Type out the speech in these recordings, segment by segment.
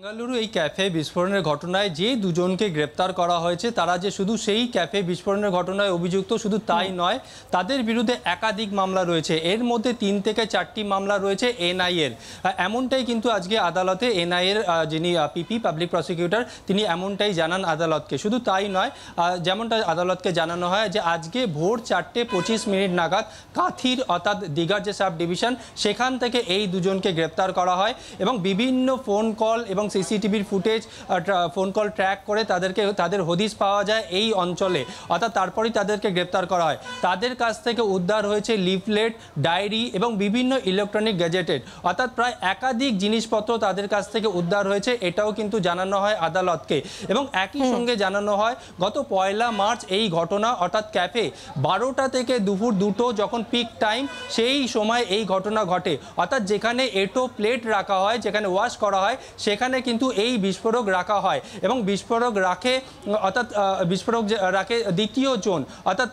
বেঙ্গালুরু এই ক্যাফে বিস্ফোরণের ঘটনায় যে দুজনকে গ্রেপ্তার করা হয়েছে তারা যে শুধু সেই ক্যাফে বিস্ফোরণের ঘটনায় অভিযুক্ত শুধু তাই নয়, তাদের বিরুদ্ধে একাধিক মামলা রয়েছে। এর মধ্যে 3 থেকে 4টি মামলা রয়েছে এনআইএর। এমনটাই কিন্তু আজকে আদালতে এনআইএর যিনি পিপি পাবলিক প্রসিকিউটর তিনি এমনটাই জানান আদালতকে। শুধু তাই নয়, যেমনটা আদালতকে জানানো হয় যে আজকে ভোর 4:25 নাগাদ কাথির অর্থাৎ দীঘার যে সাব ডিভিশন সেখান থেকে এই দুজনকে গ্রেপ্তার করা হয় এবং বিভিন্ন ফোন কল এবং সিসিটিভির ফুটেজ ফোন কল ট্র্যাক করে তাদের হদিশ পাওয়া যায় এই অঞ্চলে, অর্থাৎ তারপরেই তাদেরকে গ্রেপ্তার করা হয়। তাদের কাছ থেকে উদ্ধার হয়েছে লিফলেট, ডায়েরি এবং বিভিন্ন ইলেকট্রনিক গ্যাজেটেড, অর্থাৎ প্রায় একাধিক জিনিসপত্র তাদের কাছ থেকে উদ্ধার হয়েছে, এটাও কিন্তু জানানো হয় আদালতকে। এবং একই সঙ্গে জানানো হয় গত 1 মার্চ এই ঘটনা, অর্থাৎ ক্যাফে 12টা থেকে দুপুর 2টো যখন পিক টাইম সেই সময় এই ঘটনা ঘটে, অর্থাৎ যেখানে এটো প্লেট রাখা হয়, যেখানে ওয়াশ করা হয় সেখানে কিন্তু এই বিস্ফোরক রাখা হয় এবং বিস্ফোরক রাখে, অর্থাৎ বিস্ফোরক রাখে দ্বিতীয় জন, অর্থাৎ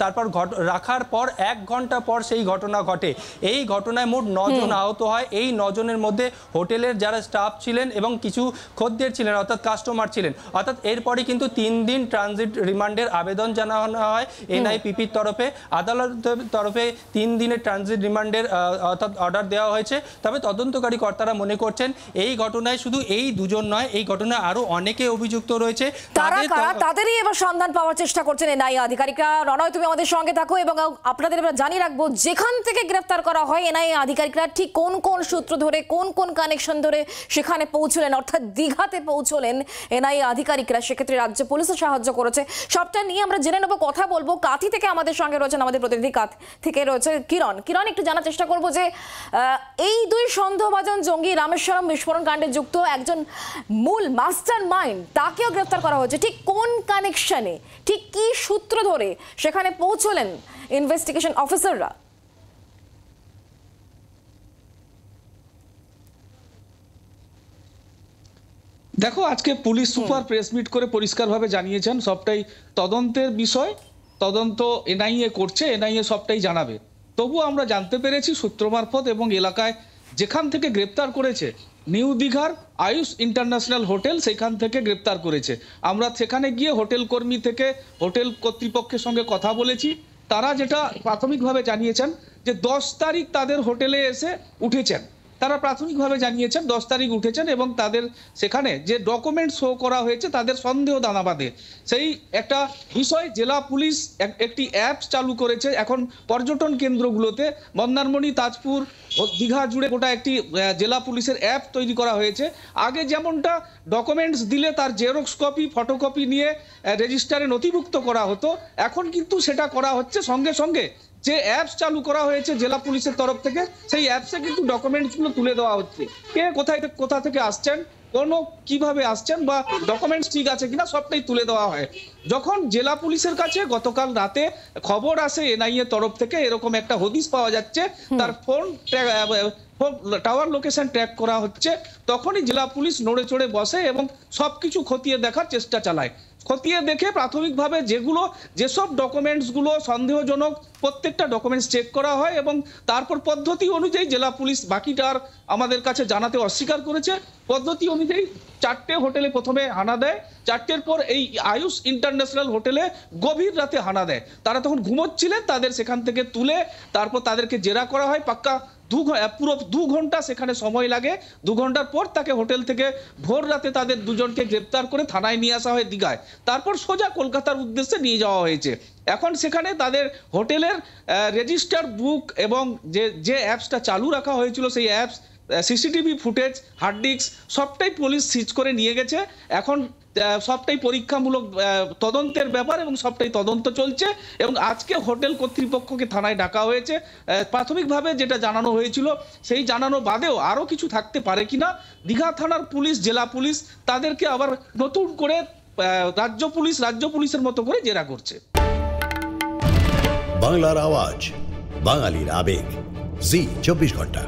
তারপর রাখার পর 1 ঘন্টা পর সেই ঘটনা ঘটে। এই ঘটনায় মোট 9 জন আহত হয়। এই 9 জনের মধ্যে হোটেলের যারা স্টাফ ছিলেন এবং কিছু খদ্দের ছিলেন, অর্থাৎ কাস্টমার ছিলেন। অর্থাৎ এরপরে কিন্তু 3 দিন ট্রানজিট রিমান্ডের আবেদন জানানো হয় এনআইপিপির তরফে। আদালতের তরফে 3 দিনের ট্রানজিট রিমান্ডের অর্থাৎ অর্ডার দেওয়া হয়েছে। তবে তদন্তকারী কর্তারা মনে করছেন এই ঘটনায় শুধু এই দুজন নয়, এই ঘটনায় আরো অনেকে অভিযুক্ত রয়েছে। তাদেরই এবার সন্ধান পাওয়ার চেষ্টা করছেন এনআইএ আধিকারিকরা। রণয়, তুমি আমাদের সঙ্গে থাকো এবং আপনাদের এবার জানিয়ে রাখবো যেখান থেকে গ্রেফতার করা হয় এনআইএ আধিকারিকরা ঠিক কোন কোন সূত্র ধরে, কোন কোন কানেকশন ধরে সেখানে পৌঁছলেন, অর্থাৎ দীঘাতে পৌঁছলেন এনআইএ আধিকারিকরা। সেক্ষেত্রে রাজ্য পুলিশও সাহায্য করেছে। সবটা নিয়ে আমরা জেনে নেবো, কথা বলবো। কাথি থেকে আমাদের সঙ্গে রয়েছেন আমাদের প্রতিনিধি, কাথি থেকে রয়েছে কিরণ। একটু জানার চেষ্টা করবো যে এই 2 সন্দেহভাজন জঙ্গি রামেশ্বরম বিস্ফোরণ কাণ্ডে যুক্ত একজন মূল মাস্টার মাইন্ড, তাকেও গ্রেফতার করা হয়েছে। ঠিক কোন কানেকশনে, ঠিক কি সূত্র ধরে সেখানে পৌঁছলেন ইনভেস্টিগেশন অফিসাররা? দেখো, আজকে পুলিশ সুপার প্রেস মিট করে পরিষ্কারভাবে জানিয়েছেন সবটাই তদন্তের বিষয়, তদন্ত এনআইএ করছে, এনআইএ সবটাই জানাবে। তবুও আমরা জানতে পেরেছি সূত্র মারফত এবং এলাকায় যেখান থেকে গ্রেপ্তার করেছে নিউ দীঘার আয়ুষ ইন্টারন্যাশনাল হোটেল, সেখান থেকে গ্রেপ্তার করেছে। আমরা সেখানে গিয়ে হোটেল কর্মী থেকে হোটেল কর্তৃপক্ষের সঙ্গে কথা বলেছি। তারা যেটা প্রাথমিকভাবে জানিয়েছেন যে 10 তারিখ তাদের হোটেলে এসে উঠেছেন। তারা প্রাথমিকভাবে জানিয়েছেন 10 তারিখ উঠেছেন এবং তাদের সেখানে যে ডকুমেন্ট শো করা হয়েছে তাদের সন্দেহ দানা বাঁধে। সেই একটা বিষয়, জেলা পুলিশ একটি অ্যাপস চালু করেছে এখন পর্যটন কেন্দ্রগুলোতে, মন্দারমণি, তাজপুর, দীঘা জুড়ে গোটা একটি জেলা পুলিশের অ্যাপ তৈরি করা হয়েছে। আগে যেমনটা ডকুমেন্টস দিলে তার জেরক্স কপি, ফটোকপি নিয়ে রেজিস্টারে নথিভুক্ত করা হতো, এখন কিন্তু সেটা করা হচ্ছে সঙ্গে সঙ্গে যে অ্যাপস চালু করা হয়েছে জেলা পুলিশের তরফ থেকে, সেই অ্যাপসে কিন্তু ডকুমেন্টসগুলো তুলে দেওয়া হচ্ছে। কে কোথা থেকে আসছেন, কিভাবে আসছেন বা ডকুমেন্টস ঠিক আছে কিনা সবটাই তুলে দেওয়া হয়। যখন জেলা পুলিশের কাছে গতকাল রাতে খবর আসে এনআইএ তরফ থেকে এরকম একটা হদিশ পাওয়া যাচ্ছে, তার ফোন টাওয়ার লোকেশন ট্র্যাক করা হচ্ছে, তখনই জেলা পুলিশ নড়ে চড়ে বসে এবং সবকিছু খতিয়ে দেখার চেষ্টা চালায়। খতিয়ে দেখে প্রাথমিকভাবে যেসব ডকুমেন্টসগুলো সন্দেহজনক প্রত্যেকটা ডকুমেন্টস চেক করা হয় এবং তারপর পদ্ধতি অনুযায়ী জেলা পুলিশ বাকিটা আর আমাদের কাছে জানাতে অস্বীকার করেছে। পদ্ধতি অনুযায়ী 4টে হোটেলে প্রথমে হানা দেয়, 4টের পর এই আয়ুষ ইন্টারন্যাশনাল হোটেলে গভীর রাতে হানা দেয়। তারা তখন ঘুমোচ্ছিলেন, তাদের সেখান থেকে তুলে তারপর তাদেরকে জেরা করা হয়। পাক্কা পুরো 2 ঘন্টা সেখানে সময় লাগে। 2 ঘন্টার পর তাকে হোটেল থেকে ভোর রাতে তাদের দুজনকে গ্রেপ্তার করে থানায় নিয়ে আসা হয় দীঘায়। তারপর সোজা কলকাতার উদ্দেশ্যে নিয়ে যাওয়া হয়েছে। এখন সেখানে তাদের হোটেলের রেজিস্টার বুক এবং যে অ্যাপসটা চালু রাখা হয়েছিল সেই apps, CCTV footage, hard disk সবটাই পুলিশ সিজ করে নিয়ে গেছে। এখন সবটাই পরীক্ষামূলক তদন্তের ব্যাপার এবং সবটাই তদন্ত চলছে এবং আজকে হোটেল কর্তৃপক্ষকে থানায় ডাকা হয়েছে। প্রাথমিকভাবে যেটা জানানো হয়েছিল সেই জানানো বাদেও আরও কিছু থাকতে পারে কিনা দীঘা থানার পুলিশ, জেলা পুলিশ তাদেরকে আবার নতুন করে রাজ্য পুলিশের মতো করে জেরা করছে। বাংলার আওয়াজ, বাঙালির আবেগ, জি 24 ঘন্টা।